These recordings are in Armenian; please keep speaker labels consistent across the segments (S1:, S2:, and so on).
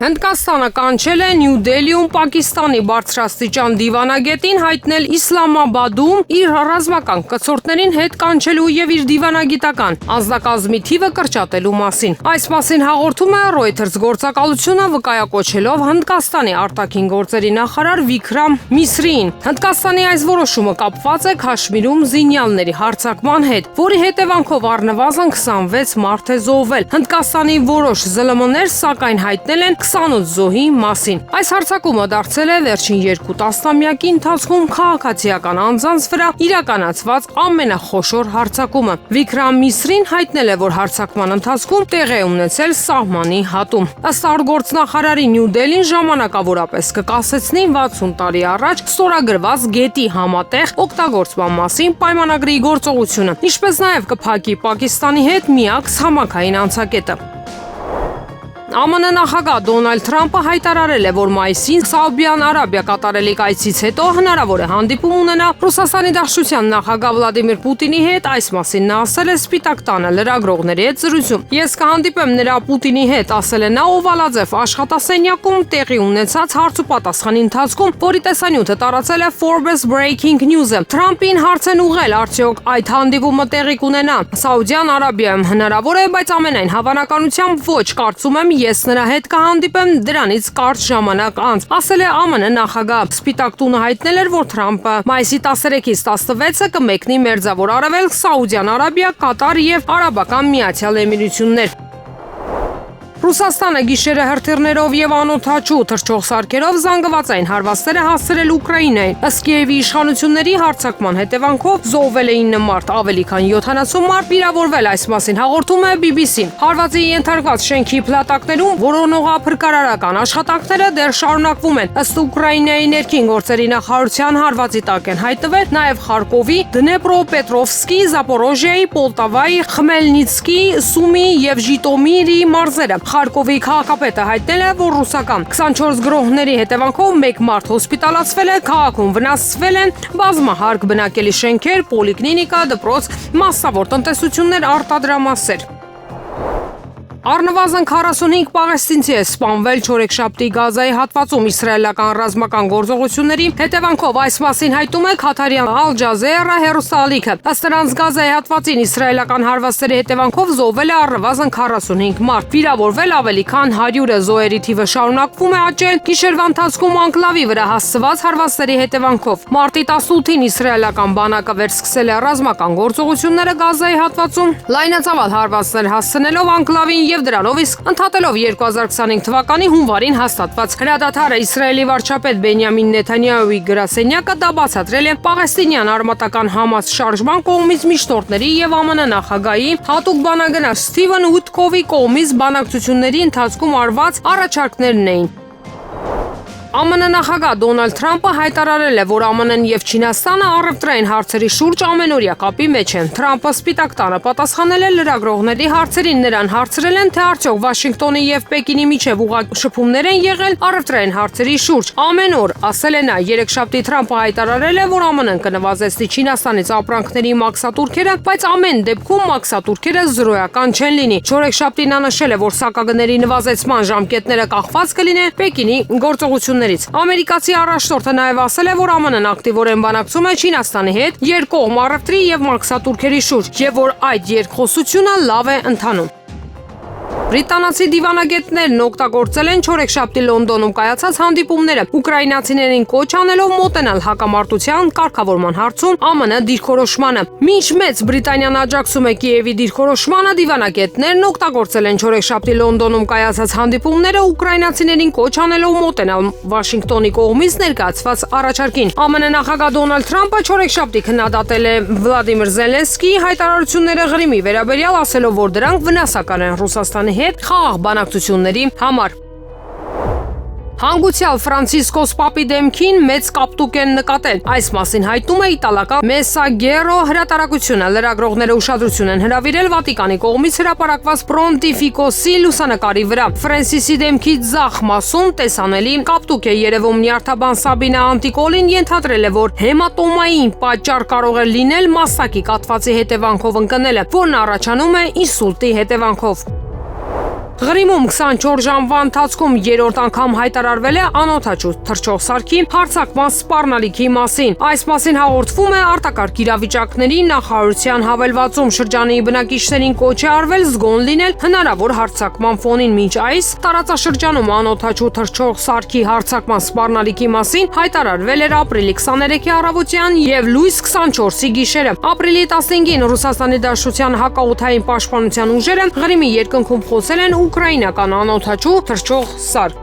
S1: Հնդկաստանը կանչել է Նյու Դելիում Պակիստանի բարձրաստիճան դիվանագետին հայտնել Իսլամաբադում իր ռազմական կցորդներին հետ կանչելու եւ իր դիվանագիտական անձնակազմի թիվը կրճատելու մասին։ Այս մասին հաղորդում է Reuters գործակալությունը վկայակոչելով Հնդկաստանի արտաքին գործերի նախարար Վիքրամ Միսրիին։ Հնդկաստանի այս որոշումը կապված է Քաշմիրում զինյալների հարձակման հետ, որի հետևանքով առնվազն 26 մարդ է զոհվել։ Հնդկաստանի որոշ ԶԼՄ-ներ սակայն հայտնել են 28 զոհի մասին։ Այս հարձակումը դարձել է վերջին 2 տասնամյակի ընթացքում քաղաքացիական անձանց վրա իրականացված ամենախոշոր հարձակումը։ Վիքրամ Միսրին հայտնել է, որ հարձակման ընթացքում տեղի է ունեցել սահմանի հատում։ Ըստ արտգործնախարարի Նյու Դելին ժամանակավորապես կկասեցնի 60 տարի առաջ ստորագրված գետի համատեղ օգտագործման մասին պայմանագրի գործողությունը, ինչպես նաև կփակի Պակիստանի հետ միակ ցամաքային անցակետը։ ԱՄՆ նախագահ Դոնալդ Թրամփը հայտարարել է, որ մայիսին Սաուդյան Արաբիա կատարելիք այցից հետո հնարավոր է հանդիպում ունենա Ռուսաստանի Դաշնության նախագահ Վլադիմիր Պուտինի հետ։ Այս մասին նա ասել է Սպիտակ տանը լրագրողների հետ զրույցում։ Ես կհանդիպեմ նրա Պուտինի հետ, ասել է նա Օվալաձև աշխատասենյակում տեղի ունեցած հարցուպատասխանի ընթացքում, որի տեսանյութը տարածել է Forbes Breaking News-ը։ Թրամփին հարց են ուղղել, արդյոք այդ հանդիպումը տեղի կունենա Սաուդյան Արաբիայում հնարավոր է, բայց ամենայն հավանականությամբ ոչ, կարծում եմ ես նրա հետ կհանդիպեմ դրանից կարճ ժամանակ անց, ասել է ԱՄՆ նախագահ։ Սպիտակ տունը հայտնել էր, որ Թրամփը մայիսի 13-ից 16-ը կմեկնի Մերձավոր Արևելք, Սաուդյան Արաբիա, Կատար եւ Արաբական Միացյալ Էմիրություններ։ Ռուսաստանը գիշերը հրթիռներով եւ անօդաչու թռչող սարքերով զանգվածային հարվածներ է հասցրել Ուկրաինային։ Ըստ Կիևի իշխանությունների հարձակման հետևանքով զոհվել է 9 մարդ, ավելի քան 70 մարդ վիրավորվել, այս մասին հաղորդում է BBC-ն։ Հարվածի ենթարկված շենքի փլատակներում որոնողափրկարարական աշխատանքները դեռ շարունակվում են։ Ըստ Ուկրաինայի ներքին գործերի նախարարության հարվածի տակ են հայտնվել նաեւ Խարկովի, Դնեպրոպետրովսկի, Զապորոժիայի, Պոլտավայի, Խմելնիցկի, Սումի եւ Ժիտոմիրի մարզերը։ Խարկովի քաղաքապետը հայտնել է, որ ռուսական 24 գրոհների հետևանքով 1 մարդ հոսպիտալացվել է, քաղաքում վնասվել են բազմահարկ բնակելի շենքեր, պոլիկլինիկա, դպրոց, մասսավոր տնտեսություններ, արտադրամասեր։ Առնվազն 45 պաղեստինցի է սպանվել չորեքշաբթի Գազայի հատվածում իսրայելական ռազմական գործողությունների հետևանքով, այս մասին հայտում է Քաթարյան Ալ Ջազերա հեռուստաալիքը։ Ըստ նրանց Գազայի հատվածին իսրայելական հարվածների հետևանքով զոհվել է առնվազն 45 մարդ, վիրավորվել ավելի քան 100-ը, զոհերի թիվը շարունակվում է աճել գիշերվա ընթացքում անկլավի վրա հասցված հարվածների հետևանքով։ Մարտի 18-ին իսրայելական բանակը վերսկսել է ռազմական գործողությունները Գազայի հատվածում, լայնածավալ հարվածներ հասցնելով անկլավին եւ դրանով իսկ ընդհատելով 2025 թվականի հունվարին հաստատված հրադադարը։ Իսրայելի վարչապետ Բենյամին Նեթանյահուի գրասենյակը դա բացատրել է պաղեստինյան արմատական Համաս շարժման կողմից միջնորդների եւ ԱՄՆ նախագահի հատուկ բանագնաց Սթիվեն Ուիթկովի կողմից բանակցությունների ընթացքում արված առաջարկներն էին։ ԱՄՆ նախագահ Դոնալդ Թրամփը հայտարարել է, որ ԱՄՆ-ն եւ Չինաստանը առևտրային հարցերի շուրջ ամենօրյա կապի մեջ են։ Թրամփը Սպիտակ տանը պատասխանել է լրագրողների հարցերին, նրան հարցրել են, թե արդյոք Վաշինգտոնի եւ Պեկինի միջև ուղղակի շփումներ են եղել առևտրային հարցերի շուրջ։ Ամեն օր, ասել է նա։ Երեքշաբթի Թրամփը հայտարարել է, որ ԱՄՆ-ն կնվազեցնի Չինաստանից ապրանքների մաքսատուրքերը, բայց ամեն դեպքում մաքսատուրքերը զրոյական չեն լինի։ Չորեքշաբթին նա նշել է, որ սակագների նվազեցման ժամկետները կախված կլինեն Պեկինի գործողություններից։ Ամերիկացի առաջնորդը նաև ասել է, որ ԱՄՆ-ն ակտիվորեն բանակցում է Չինաստանի հետ երկկողմ առևտրի եւ մաքսատուրքերի շուրջ, եւ որ այդ երկխոսությունը լավ է ընթանում։ Բրիտանացի դիվանագետներն օգտագործել են չորեքշաբթի Լոնդոնում կայացած հանդիպումները, ուկրաինացիներին կոչ անելով մոտենալ հակամարտության կարգավորման հարցում ԱՄՆ դիրքորոշմանը։ Մինչ Մեծ Բրիտանիան աջակցում է Կիևի դիրքորոշմանը, դիվանագետներն օգտագործել են չորեքշաբթի Լոնդոնում կայացած հանդիպումները ուկրաինացիներին կոչ անելով մոտենալ Վաշինգտոնի կողմից ներկայացված առաջարկին։ ԱՄՆ նախագահ Դոնալդ Թրամփը չորեքշաբթի քննադատել է Վլադիմիր Զելենսկիի հայտարարությունները Ղրիմի վերաբերյալ, ասելով, որ դրանք վնասակար են Ռուսաստանի հետ խաղաղ բանակցությունների համար։ Հանգուցյալ Ֆրանցիսկոս Պապի դեմքին մեծ կապտուկ են նկատել։ Այս մասին հայտնում է իտալական Մեսագեრო հրատարակությունը։ Լրագրողները ուշադրություն են հրավիրել Վատիկանի կողմից հրապարակված Պոնտիֆիկոսի լուսանկարի վրա։ Ֆրանսիսի դեմքի ձախ մասում տեսանելի կապտուկ է երևում։ Նյարդաբան Սաբինա Անտիկոլին ենթադրել է, որ հեմատոմային պատճառ կարող է լինել մասնակի կաթվածի հետևանքով ընկնելը, որն առաջանում է ինսուլտի հետևանքով։ Ղրիմում 24 ժամվա ընթացքում երրորդ անգամ հայտարարվել է անօդաչու թռչող սարքի հարձակման սպառնալիքի մասին։ Այս մասին հաղորդվում է արտակարգ իրավիճակների նախարարության հավելվածում։ Շրջանի բնակիչներին կոչ է արվել զգոն լինել հնարավոր հարձակման ֆոնին։ Մինչ այս տարածաշրջանում անօդաչու թռչող սարքի հարձակման սպառնալիքի մասին հայտարարվել էր ապրիլի 23-ի առավոտյան եւ լույս 24-ի գիշերը։ Ապրիլի 15-ին Ռուսաստանի Դաշնության հակաօդային պաշտպանության ուժերը Ղրիմի երկնքում խոսել են ուկրաինական անօդաչու թռչող սարք։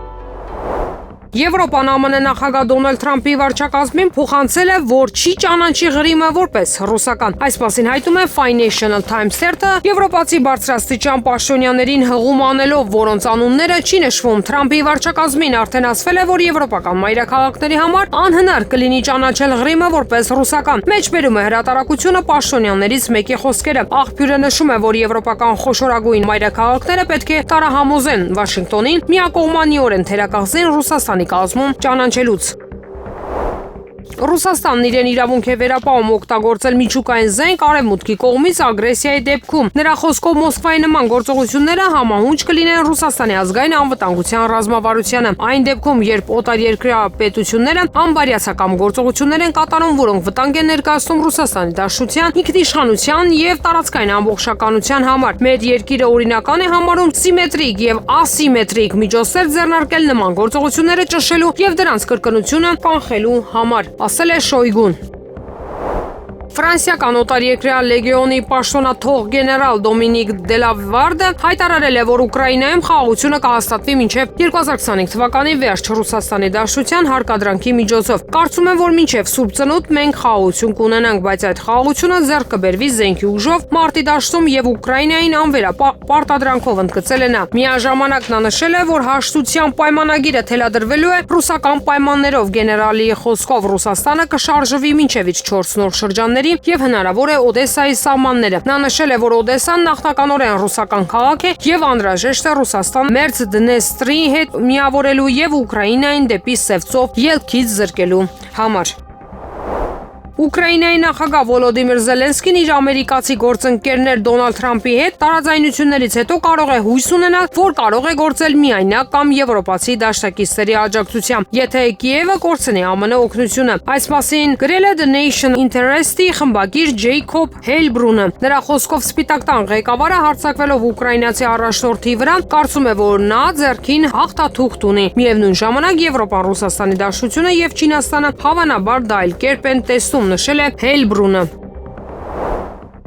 S1: Եվրոպան ԱՄՆ նախագահ Դոնալդ Թրամփի վարչակազմին փոխանցել է, որ չի ճանաչի Ղրիմը որպես ռուսական։ Այս մասին հայտում է Financial Times թերթը, եվրոպացի բարձրաստիճան պաշտոնյաներին հղում անելով, որոնց անունները չի նշվում։ Թրամփի վարչակազմին արդեն ասվել է, որ եվրոպական մայրաքաղաքների համար անհնար կլինի ճանաչել Ղրիմը որպես ռուսական։ Մեջբերում է հրատարակությունը պաշտոնյաներից մեկի խոսքերը։ Աղբյուրը նշում է, որ եվրոպական խոշորագույն մայրաքաղաքները պետք է տարահամոզեն Վաշինգտոնին միակողմանիորեն թերակղզին Ռուսաստանի կազմում ճանաչելուց։ Ռուսաստանն իրեն իրավունք է վերապահում օգտագործել միջուկային զենք արևմուտքի կողմից ագրեսիայի դեպքում։ Նրա խոսքով Մոսկվայի նման գործողությունները համահունչ կլինեն Ռուսաստանի ազգային անվտանգության ռազմավարությանը։ Այն դեպքում, երբ օտարերկրյա պետությունները անբարյացակամ գործողություններ են կատարում, որոնք վտանգ են ներկայացնում Ռուսաստանի Դաշնության ինքնիշխանության եւ տարածքային ամբողջականության համար։ Մեր երկիրը օրինական է համարում սիմետրիկ եւ ասիմետրիկ միջոցներ ձեռնարկել նման գործողությունները ճնշելու եւ դրանց կրկնությունը կանխելու համար, ասել է Շոյգուն։ Ֆրանսիական օտարերկրյա լեգիոնի պաշտոնաթող գեներալ Դոմինիկ Դելավարդը հայտարարել է, որ Ուկրաինայում խաղաղությունը կհաստատվի մինչև 2025 թվականի վերջ Ռուսաստանի Դաշնության հարկադրանքի միջոցով։ Կարծում եմ, որ մինչև Սուրբ Ծնունդ մենք խաղաղություն կունենանք, բայց այդ խաղաղությունը ձեռք կբերվի զենքի ուժով մարտի դաշտում եւ Ուկրաինային անվերապարտադրանքով, ընդգծել է նա։ Միաժամանակ նա նշել է, որ հաշտության պայմանագիրը թելադրվելու է ռուսական պայմաններով։ Գեներալի խոսքով Ռուսաստանը կշարժվի մինչև իր 4 նոր շրջաններ եւ հնարավոր է Օդեսայի սահմանները։ Նա նշել է, որ Օդեսան նախնականորեն ռուսական քաղաք է եւ անհրաժեշտ է Ռուսաստան մերձ Դնեստրի հետ միավորելու եւ Ուկրաինային դեպի Սև ծով ելքից զրկելու համար։ Ուկրաինայի նախագահ Վոլոդիմիր Զելենսկին իր ամերիկացի գործընկերներ Դոնալդ Թրամփի հետ տարաձայնություններից հետո կարող է հույս ունենալ, որ կարող է գործել միայնակ կամ եվրոպացի դաշնակիցների աջակցությամբ, եթե Կիևը կորցնի ԱՄՆ օգնությունը։ Այս մասին գրել է The Nation Interest-ի խմբագիր Ջեյքոբ Հեյլբրունը։ Նրա խոսքով Սպիտակ տան ղեկավարը հարձակվելով ուկրաինացի առաջնորդի վրա կարծում է, որ նա ձեռքին հաղթաթուղթ ունի։ Միևնույն ժամանակ Եվրոպան, Ռուսաստանի Դաշնությունը եւ Չինաստանը հավանաբար դա այլ կերպ են տեսնում, նշել է Հեյլբրունը։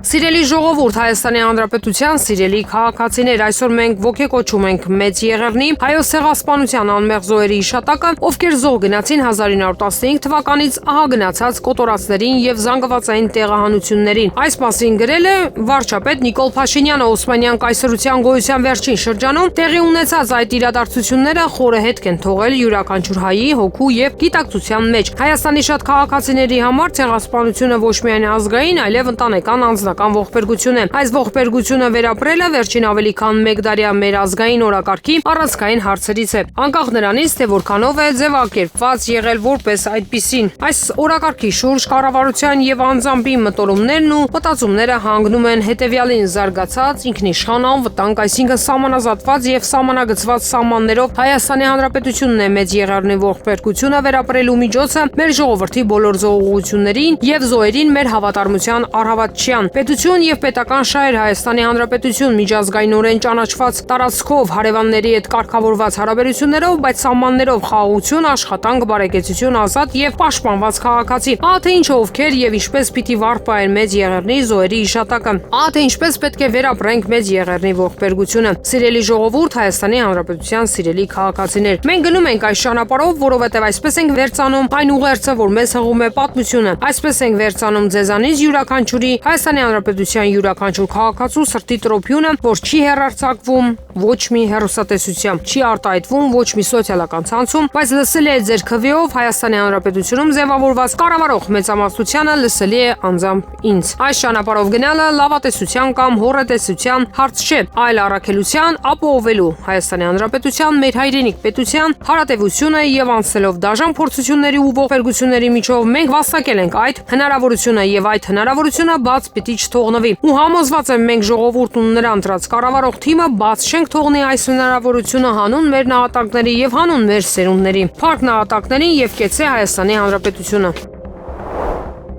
S1: Սիրելի ժողովուրդ, Հայաստանի Հանրապետության սիրելի քաղաքացիներ, այսօր մենք ոգեկոչում ենք Մեծ Եղեռնի հայոց ցեղասպանության անմեղ զոհերի հիշատակը, ովքեր զոհ գնացին 1915 թվականից ահագնացած կոտորածներին եւ զանգվածային տեղահանություններին։ Այս մասին գրել է վարչապետ Նիկոլ Փաշինյանը։ Օսմանյան կայսրության գոյության վերջին շրջանում տեղի ունեցած այդ իրադարձությունները խորը հետք են թողել յուրաքանչյուր հայի հոգու եւ գիտակցության մեջ։ Հայաստանի շատ քաղաքացիների համար ցեղասպանությունը ոչ միայն ազգային, այլև ընտանեկան ողբերգություն է։ Այս ողբերգությունը վերապրելը վերջին ավելի քան 1 դարյա մեր ազգային օրակարգի առանցքային հարցերից է։ Անկախ նրանից, թե որքանով է ձևակերպված եղել որպես այդպիսին, այս օրակարգի շուրջ կառավարության եւ անձամբի մտորումներն ու մտածումները հանգնում են հետեւյալին՝ զարգացած ինքնիշխան անվտանգ, այսինքն սահմանազատված եւ սահմանագծված սահմաններով Հայաստանի Հանրապետությունն է Մեծ Եղեռնի ողբերգությունը վերապրելու միջոցը մեր ժողովրդի բոլոր զոհություններին եւ զոհերին մեր հավատարմության առավատչյան։ Պետություն եւ պետական շահեր Հայաստանի Հանրապետություն միջազգայինորեն ճանաչված տարածքով հարևանների հետ կարգավորված հարաբերություններով, բայց սահմաններով խաղաղություն, աշխատանք, բարեկեցություն, ազատ եւ պաշտպանված քաղաքացի։ Ահա թե ինչ ովքեր եւ ինչպես պիտի վարպայեն Մեծ Եղեռնի զոհերի հիշատակը։ Ահա թե ինչպես պետք է վերապրենք Մեծ Եղեռնի ողբերգությունը։ Սիրելի ժողովուրդ, Հայաստանի Հանրապետության սիրելի քաղաքացիներ, մենք գնում ենք այս ճանապարհով, որովհետեւ այսպես ենք վերցանում այն ուղերձը, որ մեզ հղում է պատմությունը։ Այսպես ենք վերցանում ձեզանից յուրաքանչյուրի Հայաստանի Հանրապետության յուրաքանչյուր քաղաքացու սրտի տրոփյունը, որ չի հեռարձակվում ոչ մի հեռուստատեսությամբ, չի արտահայտվում ոչ մի սոցիալական ցանցում, բայց լսելի է ձեր քվեով Հայաստանի Հանրապետությունում ձևավորված կառավարող մեծամասնությանը լսելի է անձամբ ինձ։ Այս ճանապարհով գնալը լավատեսության կամ հոռետեսության հարց չէ, այլ առաքելության ապահովելու Հայաստանի Հանրապետության մեր հայրենիք պետության հարատևությունը եւ անցնելով դաժան փորձությունների ու ողբերգությունների միջով մենք վաստակել ենք այդ հնարավորությունը եւ այդ հնարավորությունը բաց պիտի չթողնվի։ Ու համոզված եմ մենք ժողովուրդն ու նրան դրած կառավարող թիմը բաց չենք թողնի այս հնարավորությունը հանուն մեր նահատակների եւ հանուն մեր սերունդների։ Փառք նահատակներին եւ կեցե Հայաստանի Հանրապետությունը։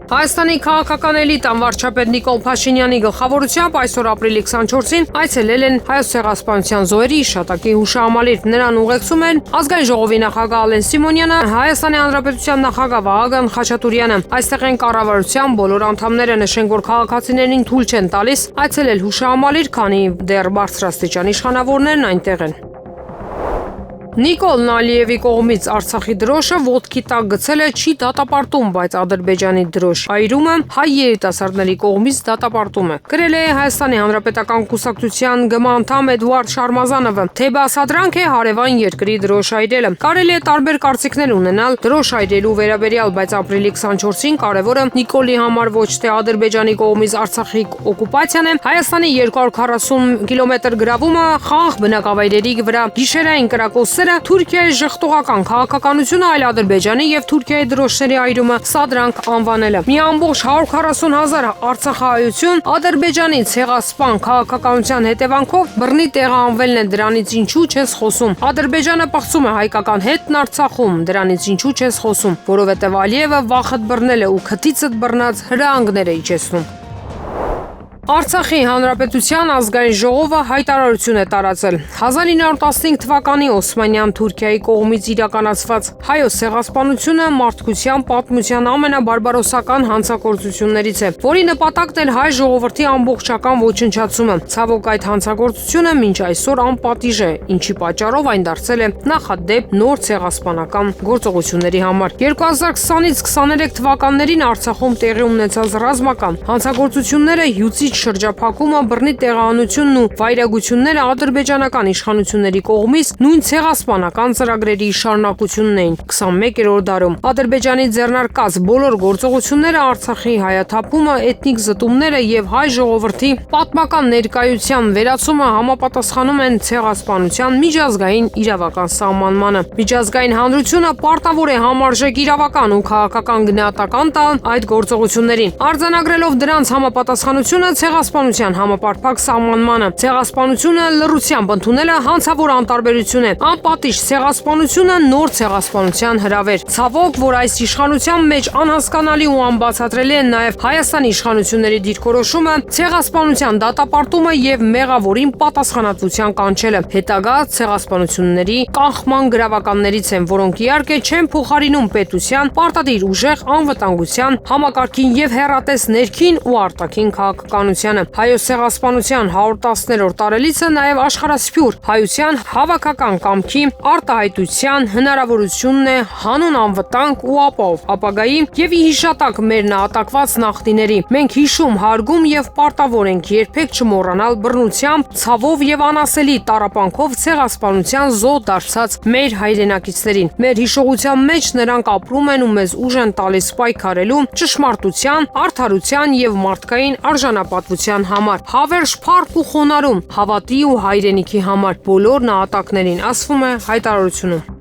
S1: Հայաստանի քաղաքական էլիտան վարչապետ Նիկոլ Փաշինյանի գլխավորությամբ այսօր ապրիլի 24-ին այցելել են Հայոց ցեղասպանության զոհերի հիշատակի հուշահամալիր։ Նրան ուղեկցում են ազգային ժողովի նախագահ Ալեն Սիմոնյանը, Հայաստանի Հանրապետության նախագահ Վահագն Խաչատուրյանը։ Այստեղ են կառավարության բոլոր անդամները, նշենք, որ քաղաքացիներին թույլ չեն տալիս այցելել հուշահամալիր, քանի դեռ բարձրաստիճան իշխանավորներն այնտեղ են։ Նիկոլ Ալիևի կողմից Արցախի դրոշը ոտքի տակ գցելը չի դատապարտում, բայց Ադրբեջանի դրոշ այրումը հայ երիտասարդների կողմից դատապարտում է։ Գրել է Հայաստանի Հանրապետական կուսակցության անդամ Էդուարդ Շարմազանովը, թե բացադրանք է հարևան երկրի դրոշ այրելը։ Կարելի է տարբեր կարծիքներ ունենալ դրոշ այրելու վերաբերյալ, բայց ապրիլի 24-ին կարևորը Նիկոլի համար ոչ թե Ադրբեջանի կողմից Արցախի օկուպացիան է, Հայաստանի 240 կիլոմետր գրավումը խաղաղ բնակավայրերի վրա, գիշերային կրակոցները, Թուրքիայի ժխտողական քաղաքականությունը, այլ Ադրբեջանի եւ Թուրքիայի դրոշների այրումը սադրանք անվանելը։ Մի ամբողջ 140,000 արցախահայություն Ադրբեջանի ցեղասպան քաղաքականության հետևանքով բռնի տեղանվելն է, դրանից ինչու չես խոսում։ Ադրբեջանը պղծում է հայկական հետն Արցախում, դրանից ինչու չես խոսում, որովհետեւ Ալիևը վախդ բռնել է ու քթիցդ բռնած հրահանգներ է իջեցնում։ Արցախի Հանրապետության ազգային ժողովը հայտարարություն է տարածել 1915 թվականի Օսմանյան Թուրքիայի կողմից իրականացված հայոց ցեղասպանությունը մարդկության պատմության ամենաբարբարոսական հանցագործություններից է, որի նպատակն էր հայ ժողովրդի ամբողջական ոչնչացումը։ Ցավոք այդ հանցագործությունը մինչ այսօր անպատիժ է, ինչի պատճառով այն դարձել է նախադեպ նոր ցեղասպանական գործողությունների համար։ 2020-ից 23 թվականներին Արցախում տեղի ունեցած ռազմական հանցագործությունները հյուծիչ շրջափակումը, բռնի տեղահանությունն ու վայրագությունները ադրբեջանական իշխանությունների կողմից նույն ցեղասպանական ծրագրերի շարունակությունն էին 21-րդ դարում։ Ադրբեջանի ձեռնարկած բոլոր գործողությունները Արցախի հայաթափումը, էթնիկ զտումները եւ հայ ժողովրդի պատմական ներկայության վերացումը համապատասխանում են ցեղասպանության միջազգային իրավական սահմանմանը։ Միջազգային հանրությունը պարտավոր է համարժեք իրավական ու քաղաքական գնահատական տալ այդ գործողություններին, արձանագրելով դրանց համապատասխանությունը ցեղասպանության համապարփակ սահմանմանը։ Ցեղասպանությունը լռությամբ ընդունելը հանցավոր անտարբերություն է, անպատիժ ցեղասպանությունը նոր ցեղասպանության հրավեր։ Ցավոք, որ այս իշխանության մեջ անհասկանալի ու անբացատրելի է նաև Հայաստանի իշխանությունների դիրքորոշումը ցեղասպանության դատապարտումը եւ մեղավորին պատասխանատվության կանչելը։ Հետագա ցեղասպանությունների կանխման գրավականներից են, որոնք իհարկե չեն փոխարինում պետության պարտադիր ուժեղ անվտանգության համակարգին եւ հեռատես ներքին ու արտաքին քաղաքականությանը։ Հայոց ցեղասպանության 110-րդ տարելիցը նաև աշխարհասփյուր հայության հավաքական կամքի արտահայտության հնարավորությունն է հանուն անվտանգ ու ապահով ապագայի եւ ի հիշատակ մեր նահատակված նախնիների։ Մենք հիշում, հարգում եւ պարտավոր ենք երբեք չմոռանալ բռնությամբ, ցավով եւ անասելի տառապանքով ցեղասպանության զոհ դարձած մեր հայրենակիցներին։ Մեր հիշողության մեջ նրանք ապրում են ու մեզ ուժ են տալիս պայքարելու ճշմարտության, արդարության եւ մարդկային արժանապատվության համար, հավերժ փառք ու խոնարհում, հավատի ու հայրենիքի համար բոլոր նահատակներին, ասվում է հայտարարությունում։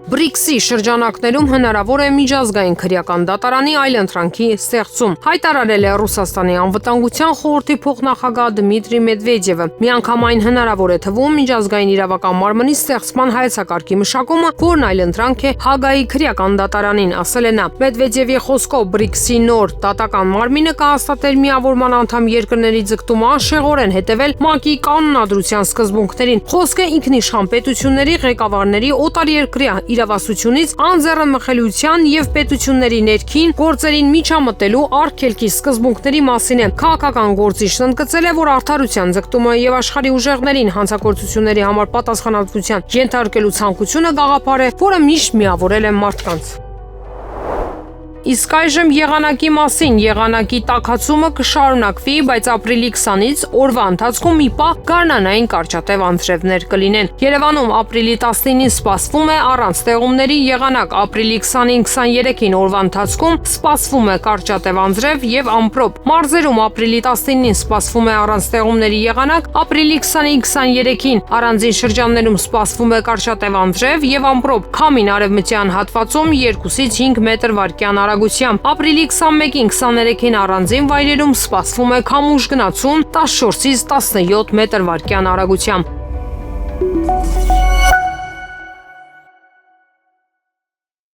S1: BRICS-ի շրջանակներում հնարավոր է միջազգային քրեական դատարանի այլընտրանքի ստեղծում, հայտարարել է Ռուսաստանի անվտանգության խորհրդի փոխնախագահ Դմիտրի Մեդվեդևը։ Միանգամայն հնարավոր է թվում միջազգային իրավական մարմնի ստեղծման հայեցակարգի մշակումը, որն այլընտրանք է Հագայի քրեական դատարանին, ասել է նա։ Մեդվեդևի խոսքով BRICS-ի նոր դատական մարմինը կհաստատել միավորման անդամ երկրների ձգտումը անշեղորեն հետևել ՄԱԿ-ի կանոնադրության սկզբունքներին։ Խոսքը ինքնիշխան պետությունների ղեկավարների օտարերկրյա իրավասությունից անձեռնմխելիության եւ պետությունների ներքին գործերին միջամտելու արգելքի սկզբունքների մասին է։ Քաղաքական գործիչն ընդգծել է, որ արդարության ձգտումը եւ աշխարհի ուժեղներին հանցագործությունների համար պատասխանատվության ենթարկելու ցանկությունը գաղափար է, որը միշտ միավորել է մարդկանց։ Իսկ այժմ եղանակի մասին։ Եղանակի տաքացումը կշարունակվի, բայց ապրիլի 20-ից օրվա ընթացքում մի պահ գարնանային կարճատև անձրևներ կլինեն։ Երևանում ապրիլի 19-ին սպասվում է առանց տեղումների եղանակ, ապրիլի 20-ին 23-ին օրվա ընթացքում սպասվում է կարճատև անձրև եւ ամպրոպ։ Մարզերում ապրիլի 19-ին սպասվում է առանց տեղումների եղանակ, ապրիլի 20-ին 23-ին առանձին շրջաններում սպասվում է կարճատև անձրև եւ ամպրոպ։ Քամին արևմտյան հատվածում 2-ից 5 մետր վարկյան արագությամբ։ Ապրիլի 21-ին 23-ին առանձին վայրերում սպասվում է քամուշ գնացուն 14-ից 17 մետր/վայրկյան արագությամբ։